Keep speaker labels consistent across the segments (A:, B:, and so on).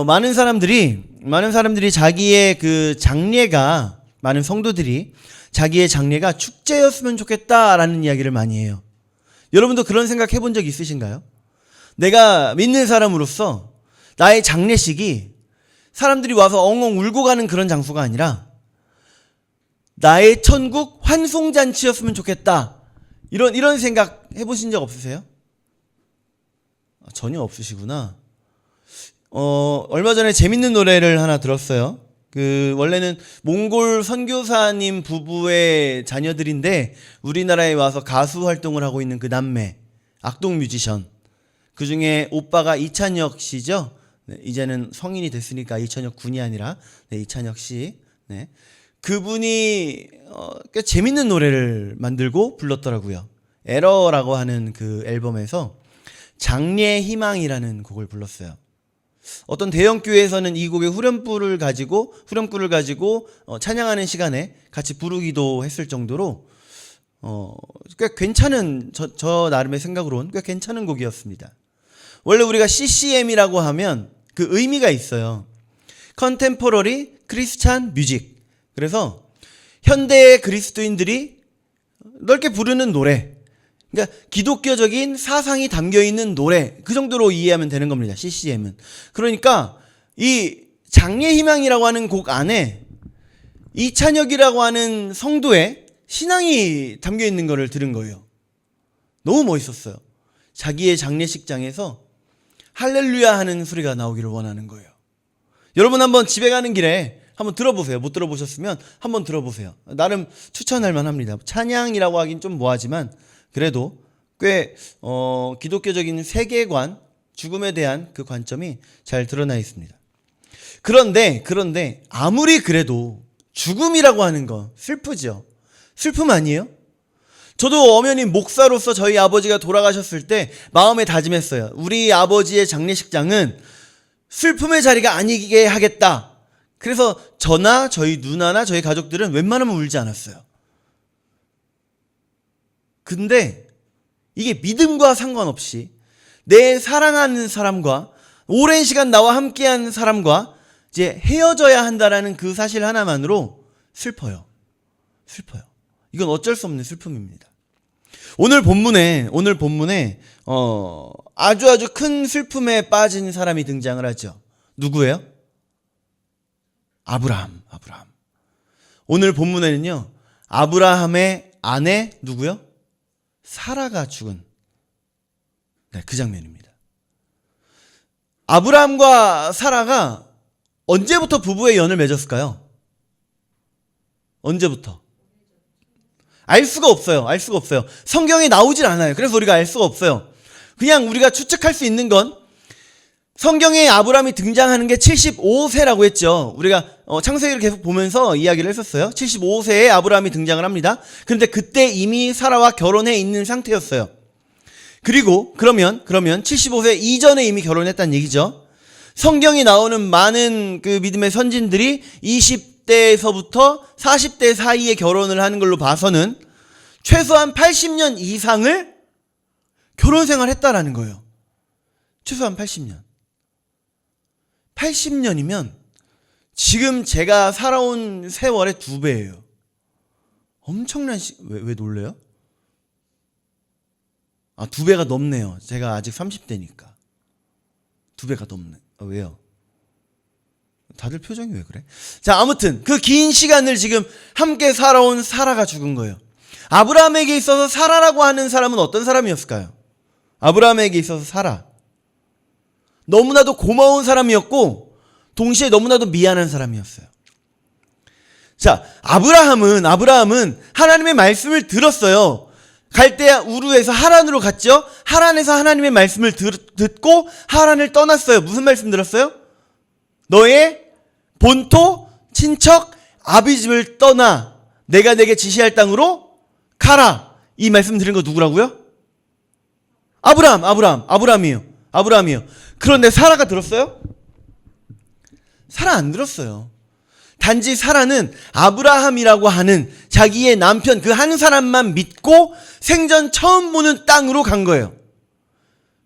A: 많은 사람들이 자기의 그 장례가, 많은 성도들이 자기의 장례가 축제였으면 좋겠다라는 이야기를 많이 해요. 여러분도 그런 생각 해본 적 있으신가요? 내가 믿는 사람으로서 나의 장례식이 사람들이 와서 엉엉 울고 가는 그런 장소가 아니라 나의 천국 환송잔치였으면 좋겠다. 이런 생각 해보신 적 없으세요? 전혀 없으시구나. 얼마 전에 재밌는 노래를 하나 들었어요. 원래는 몽골 선교사님 부부의 자녀들인데 우리나라에 와서 가수 활동을 하고 있는 그 남매, 악동 뮤지션. 그 중에 오빠가 이찬혁 씨죠. 네, 이제는 성인이 됐으니까 이찬혁 군이 아니라 이찬혁 씨. 네. 그분이 꽤 재밌는 노래를 만들고 불렀더라고요. 에러라고 하는 그 앨범에서 장례 희망이라는 곡을 불렀어요. 어떤 대형 교회에서는 이 곡의 후렴구를 가지고 찬양하는 시간에 같이 부르기도 했을 정도로 꽤 괜찮은, 저 나름의 생각으로는 꽤 괜찮은 곡이었습니다. 원래 우리가 CCM이라고 하면 그 의미가 있어요. Contemporary Christian Music. 그래서 현대의 그리스도인들이 넓게 부르는 노래, 그러니까 기독교적인 사상이 담겨있는 노래, 그 정도로 이해하면 되는 겁니다. CCM은. 그러니까 이 장례희망이라고 하는 곡 안에 이찬혁이라고 하는 성도의 신앙이 담겨있는 거를 들은 거예요. 너무 멋있었어요. 자기의 장례식장에서 할렐루야 하는 소리가 나오기를 원하는 거예요. 여러분 한번 집에 가는 길에 한번 들어보세요. 못 들어보셨으면 한번 들어보세요. 나름 추천할 만합니다. 찬양이라고 하긴 좀 뭐하지만 그래도 꽤 기독교적인 세계관, 죽음에 대한 그 관점이 잘 드러나 있습니다. 그런데 아무리 그래도 죽음이라고 하는 거 슬프죠. 슬픔 아니에요? 저도 엄연히 목사로서 저희 아버지가 돌아가셨을 때 마음에 다짐했어요. 우리 아버지의 장례식장은 슬픔의 자리가 아니게 하겠다. 그래서 저나 저희 누나나 저희 가족들은 웬만하면 울지 않았어요. 근데 이게 믿음과 상관없이 내 사랑하는 사람과 오랜 시간 나와 함께한 사람과 이제 헤어져야 한다라는 그 사실 하나만으로 슬퍼요. 이건 어쩔 수 없는 슬픔입니다. 오늘 본문에 아주 큰 슬픔에 빠진 사람이 등장을 하죠. 누구예요? 아브라함. 오늘 본문에는요, 아브라함의 아내 누구요? 사라가 죽은 그 장면입니다. 아브라함과 사라가 언제부터 부부의 연을 맺었을까요? 언제부터? 알 수가 없어요. 성경에 나오질 않아요. 그래서 우리가 알 수가 없어요. 그냥 우리가 추측할 수 있는 건 성경에 아브라함이 등장하는 게 75세라고 했죠. 우리가 창세기를 계속 보면서 이야기를 했었어요. 75세에 아브라함이 등장을 합니다. 그런데 그때 이미 사라와 결혼해 있는 상태였어요. 그리고 그러면 75세 이전에 이미 결혼했다는 얘기죠. 성경이 나오는 많은 그 믿음의 선진들이 20대에서부터 40대 사이에 결혼을 하는 걸로 봐서는 최소한 80년 이상을 결혼 생활했다라는 거예요. 최소한 80년. 80년이면 지금 제가 살아온 세월의 2배예요. 엄청난 왜 놀래요? 2배가 넘네요. 제가 아직 30대니까. 2배가 넘네. 왜요? 다들 표정이 왜 그래? 자, 아무튼 그 긴 시간을 지금 함께 살아온 사라가 죽은 거예요. 아브라함에게 있어서 사라라고 하는 사람은 어떤 사람이었을까요? 아브라함에게 있어서 사라. 너무나도 고마운 사람이었고 동시에 너무나도 미안한 사람이었어요. 자, 아브라함은 하나님의 말씀을 들었어요. 갈대아 우르에서 하란으로 갔죠. 하란에서 하나님의 말씀을 듣고 하란을 떠났어요. 무슨 말씀 들었어요? 너의 본토, 친척, 아비 집을 떠나 내가 내게 지시할 땅으로 가라. 이 말씀 들은 거 누구라고요? 아브라함이에요. 그런데 사라가 들었어요? 사라 안 들었어요. 단지 사라는 아브라함이라고 하는 자기의 남편 그 한 사람만 믿고 생전 처음 보는 땅으로 간 거예요.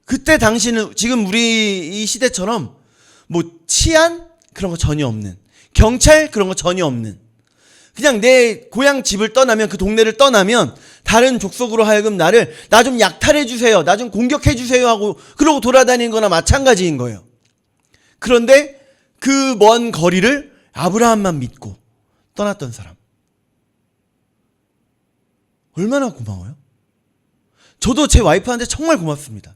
A: 그때 당시는 지금 우리 이 시대처럼 뭐 치안 그런 거 전혀 없는, 경찰 그런 거 전혀 없는, 그냥 내 고향 집을 떠나면, 그 동네를 떠나면 다른 족속으로 하여금 나 좀 약탈해 주세요, 나 좀 공격해 주세요 하고 그러고 돌아다니는 거나 마찬가지인 거예요. 그런데 그 먼 거리를 아브라함만 믿고 떠났던 사람, 얼마나 고마워요. 저도 제 와이프한테 정말 고맙습니다.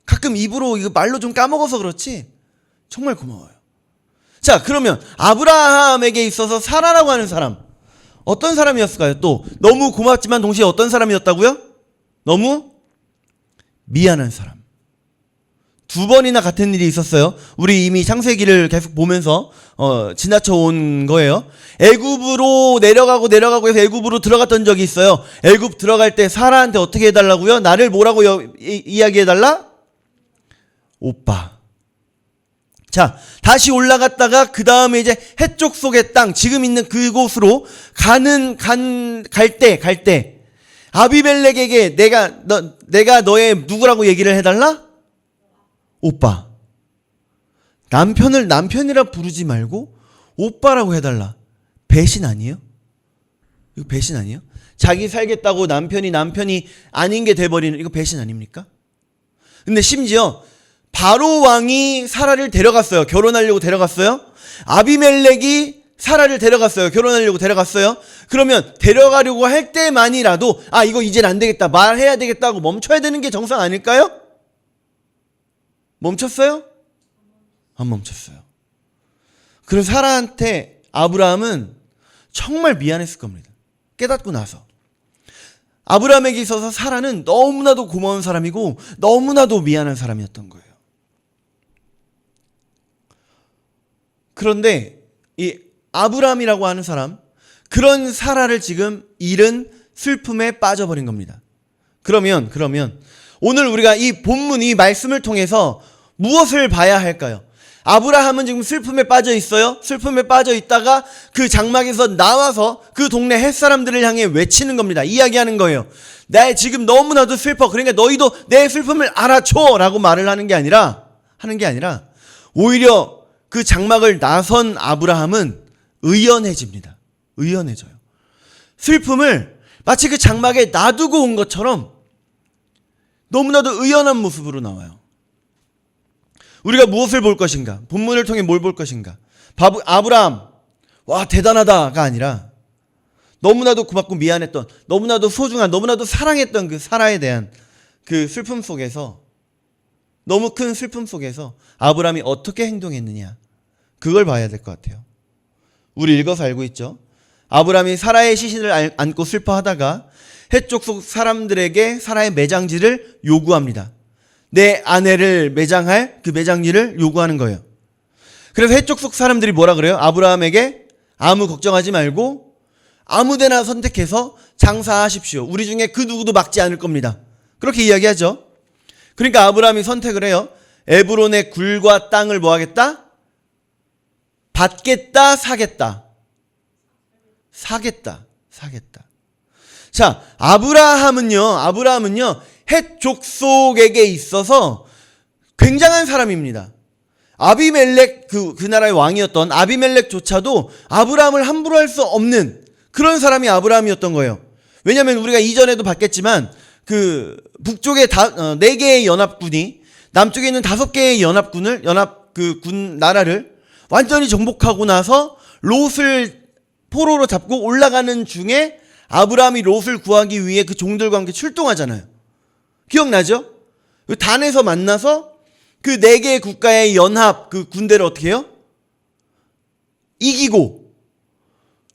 A: 가끔 입으로 이거 말로 좀 까먹어서 그렇지 정말 고마워요. 자, 그러면 아브라함에게 있어서 사라라고 하는 사람, 어떤 사람이었을까요? 또 너무 고맙지만 동시에 어떤 사람이었다고요? 너무 미안한 사람. 두 번이나 같은 일이 있었어요. 우리 이미 창세기를 계속 보면서 지나쳐 온 거예요. 애굽으로 내려가고 해서 애굽으로 들어갔던 적이 있어요. 애굽 들어갈 때 사라한테 어떻게 해달라고요? 나를 뭐라고 이야기해달라? 오빠. 자, 다시 올라갔다가 그 다음에 이제 해쪽 속의 땅, 지금 있는 그곳으로 갈 때 아비멜렉에게 내가 너의 누구라고 얘기를 해달라? 오빠. 남편을 남편이라 부르지 말고 오빠라고 해달라. 배신 아니에요? 이거 배신 아니에요? 자기 살겠다고 남편이 아닌 게 돼버리는, 이거 배신 아닙니까? 근데 심지어 바로 왕이 사라를 데려갔어요. 결혼하려고 데려갔어요. 아비멜렉이 사라를 데려갔어요. 결혼하려고 데려갔어요. 그러면 데려가려고 할 때만이라도 이거 이젠 안 되겠다, 말해야 되겠다고 멈춰야 되는 게 정상 아닐까요? 멈췄어요? 안 멈췄어요. 그래서 사라한테 아브라함은 정말 미안했을 겁니다. 깨닫고 나서. 아브라함에게 있어서 사라는 너무나도 고마운 사람이고 너무나도 미안한 사람이었던 거예요. 그런데 이 아브라함이라고 하는 사람, 그런 사라를 지금 잃은 슬픔에 빠져버린 겁니다. 그러면 오늘 우리가 이 본문, 이 말씀을 통해서 무엇을 봐야 할까요? 아브라함은 지금 슬픔에 빠져 있어요. 슬픔에 빠져 있다가 그 장막에서 나와서 그 동네 햇사람들을 향해 외치는 겁니다. 이야기하는 거예요. 나 지금 너무나도 슬퍼. 그러니까 너희도 내 슬픔을 알아줘 라고 말을 하는 게 아니라 오히려 그 장막을 나선 아브라함은 의연해집니다. 의연해져요. 슬픔을 마치 그 장막에 놔두고 온 것처럼 너무나도 의연한 모습으로 나와요. 우리가 무엇을 볼 것인가? 본문을 통해 뭘 볼 것인가? 아브라함, 와 대단하다가 아니라 너무나도 고맙고 미안했던, 너무나도 소중한, 너무나도 사랑했던 그 사라에 대한 그 슬픔 속에서, 너무 큰 슬픔 속에서 아브라함이 어떻게 행동했느냐, 그걸 봐야 될 것 같아요. 우리 읽어서 알고 있죠. 아브라함이 사라의 시신을 안고 슬퍼하다가 해쪽 속 사람들에게 사라의 매장지를 요구합니다. 내 아내를 매장할 그 매장지를 요구하는 거예요. 그래서 해쪽 속 사람들이 뭐라 그래요? 아브라함에게 아무 걱정하지 말고 아무데나 선택해서 장사하십시오. 우리 중에 그 누구도 막지 않을 겁니다. 그렇게 이야기하죠. 그러니까 아브라함이 선택을 해요. 에브론의 굴과 땅을 뭐 하겠다? 받겠다, 사겠다. 사겠다. 자, 아브라함은요, 헷 족속에게 있어서 굉장한 사람입니다. 아비멜렉, 그 나라의 왕이었던 아비멜렉조차도 아브라함을 함부로 할 수 없는 그런 사람이 아브라함이었던 거예요. 왜냐하면 우리가 이전에도 봤겠지만 그 북쪽에 4개의 연합군이 남쪽에 있는 5개의 나라를 완전히 정복하고 나서 롯을 포로로 잡고 올라가는 중에 아브라함이 롯을 구하기 위해 그 종들과 함께 출동하잖아요. 기억나죠? 단에서 만나서 그 4개의 국가의 연합 그 군대를 어떻게 해요? 이기고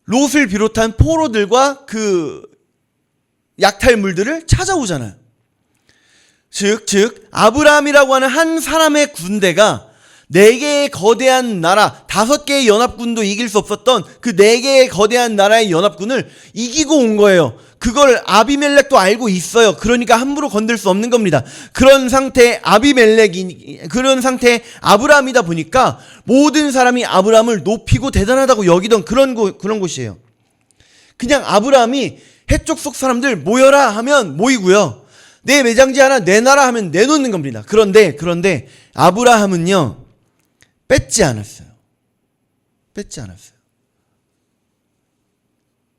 A: 롯을 비롯한 포로들과 그 약탈물들을 찾아오잖아요. 즉 아브라함이라고 하는 한 사람의 군대가 4개의 거대한 나라, 5개의 연합군도 이길 수 없었던 그 4개의 거대한 나라의 연합군을 이기고 온 거예요. 그걸 아비멜렉도 알고 있어요. 그러니까 함부로 건들 수 없는 겁니다. 그런 상태의 아브라함이다 보니까 모든 사람이 아브라함을 높이고 대단하다고 여기던 그런 곳이에요. 그냥 아브라함이 해쪽 속 사람들 모여라 하면 모이고요. 내 매장지 하나 내놔라 하면 내놓는 겁니다. 그런데 아브라함은요, 뺏지 않았어요. 뺏지 않았어요.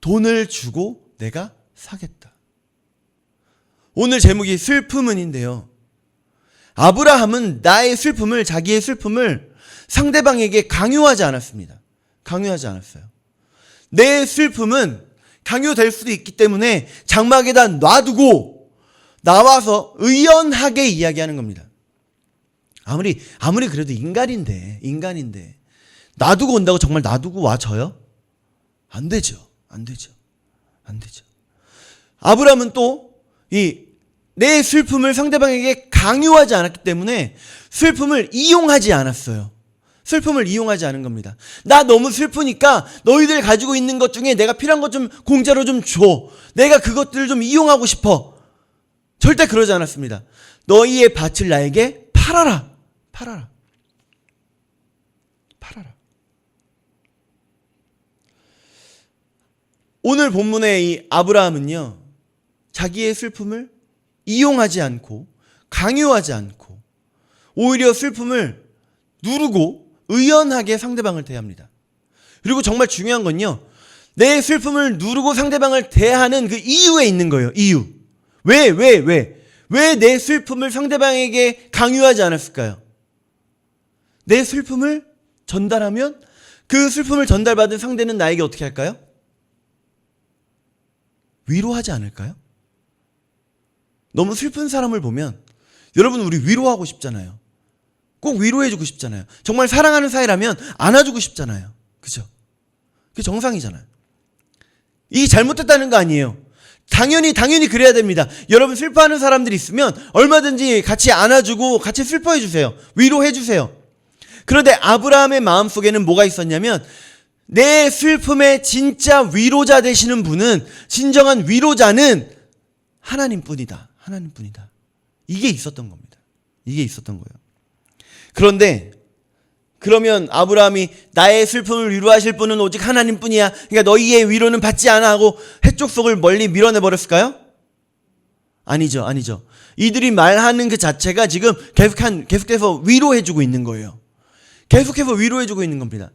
A: 돈을 주고 내가 사겠다. 오늘 제목이 슬픔은인데요. 아브라함은 나의 슬픔을, 자기의 슬픔을 상대방에게 강요하지 않았습니다. 강요하지 않았어요. 내 슬픔은 강요될 수도 있기 때문에 장막에다 놔두고 나와서 의연하게 이야기하는 겁니다. 아무리 그래도 인간인데 놔두고 온다고 정말 놔두고 와줘요? 안 되죠. 아브라함은 또 내 슬픔을 상대방에게 강요하지 않았기 때문에 슬픔을 이용하지 않았어요. 슬픔을 이용하지 않은 겁니다. 나 너무 슬프니까 너희들 가지고 있는 것 중에 내가 필요한 것 좀 공짜로 좀 줘. 내가 그것들을 좀 이용하고 싶어. 절대 그러지 않았습니다. 너희의 밭을 나에게 팔아라. 오늘 본문의 이 아브라함은요, 자기의 슬픔을 이용하지 않고 강요하지 않고 오히려 슬픔을 누르고 의연하게 상대방을 대합니다. 그리고 정말 중요한 건요, 내 슬픔을 누르고 상대방을 대하는 그 이유에 있는 거예요. 이유. 왜 내 슬픔을 상대방에게 강요하지 않았을까요? 내 슬픔을 전달하면 그 슬픔을 전달받은 상대는 나에게 어떻게 할까요? 위로하지 않을까요? 너무 슬픈 사람을 보면 여러분, 우리 위로하고 싶잖아요. 꼭 위로해주고 싶잖아요. 정말 사랑하는 사이라면 안아주고 싶잖아요. 그죠? 그게 정상이잖아요. 이게 잘못됐다는 거 아니에요. 당연히 그래야 됩니다. 여러분, 슬퍼하는 사람들이 있으면 얼마든지 같이 안아주고 같이 슬퍼해 주세요. 위로해 주세요. 그런데 아브라함의 마음속에는 뭐가 있었냐면, 내 슬픔의 진짜 위로자 되시는 분은, 진정한 위로자는 하나님뿐이다. 이게 있었던 겁니다. 이게 있었던 거예요. 그러면 아브라함이 나의 슬픔을 위로하실 분은 오직 하나님뿐이야, 그러니까 너희의 위로는 받지 않아 하고 해쪽 속을 멀리 밀어내버렸을까요? 아니죠. 이들이 말하는 그 자체가 지금 계속해서 위로해주고 있는 거예요. 계속해서 위로해주고 있는 겁니다.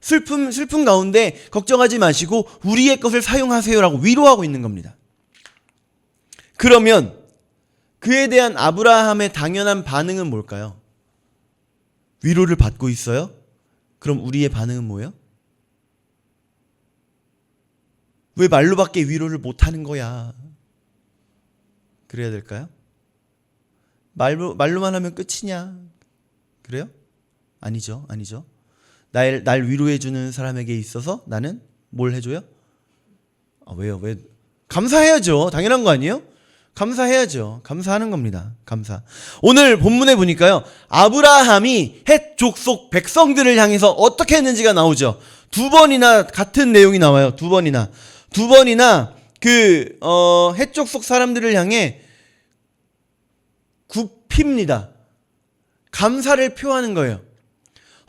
A: 슬픔 가운데 걱정하지 마시고 우리의 것을 사용하세요라고 위로하고 있는 겁니다. 그러면 그에 대한 아브라함의 당연한 반응은 뭘까요? 위로를 받고 있어요? 그럼 우리의 반응은 뭐예요? 왜 말로밖에 위로를 못하는 거야? 그래야 될까요? 말로만 하면 끝이냐? 그래요? 아니죠. 날 위로해주는 사람에게 있어서 나는 뭘 해줘요? 왜요? 감사해야죠. 당연한 거 아니에요? 감사해야죠. 감사하는 겁니다. 감사. 오늘 본문에 보니까요, 아브라함이 헷 족속 백성들을 향해서 어떻게 했는지가 나오죠. 두 번이나 같은 내용이 나와요. 두 번이나 헷 족속 사람들을 향해 굽힙니다. 감사를 표하는 거예요.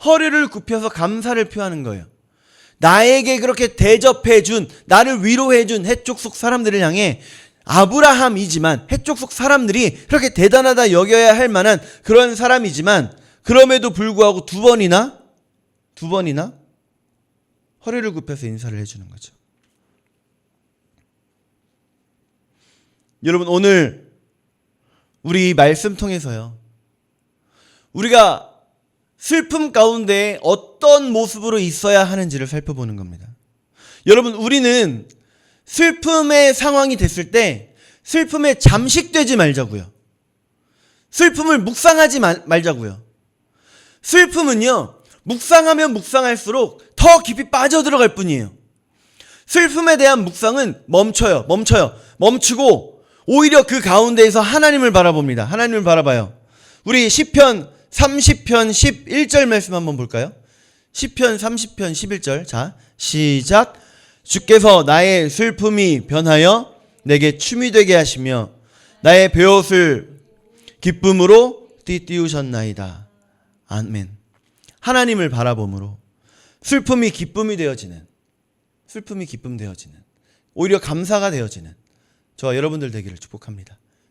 A: 허리를 굽혀서 감사를 표하는 거예요. 나에게 그렇게 대접해준, 나를 위로해준 헷 족속 사람들을 향해 아브라함이지만, 해쪽 속 사람들이 그렇게 대단하다 여겨야 할 만한 그런 사람이지만, 그럼에도 불구하고 두 번이나 허리를 굽혀서 인사를 해주는 거죠. 여러분, 오늘 우리 말씀 통해서요, 우리가 슬픔 가운데 어떤 모습으로 있어야 하는지를 살펴보는 겁니다. 여러분, 우리는 슬픔의 상황이 됐을 때 슬픔에 잠식되지 말자고요. 슬픔을 묵상하지 말자고요. 슬픔은요, 묵상하면 묵상할수록 더 깊이 빠져들어갈 뿐이에요. 슬픔에 대한 묵상은 멈추고 오히려 그 가운데에서 하나님을 바라봅니다. 하나님을 바라봐요. 우리 시편 30편 11절 말씀 한번 볼까요? 시편 30편 11절. 자, 시작. 주께서 나의 슬픔이 변하여 내게 춤이 되게 하시며 나의 베옷을 기쁨으로 띠띠우셨나이다. 아멘. 하나님을 바라봄으로 슬픔이 기쁨 되어지는, 오히려 감사가 되어지는 저와 여러분들 되기를 축복합니다.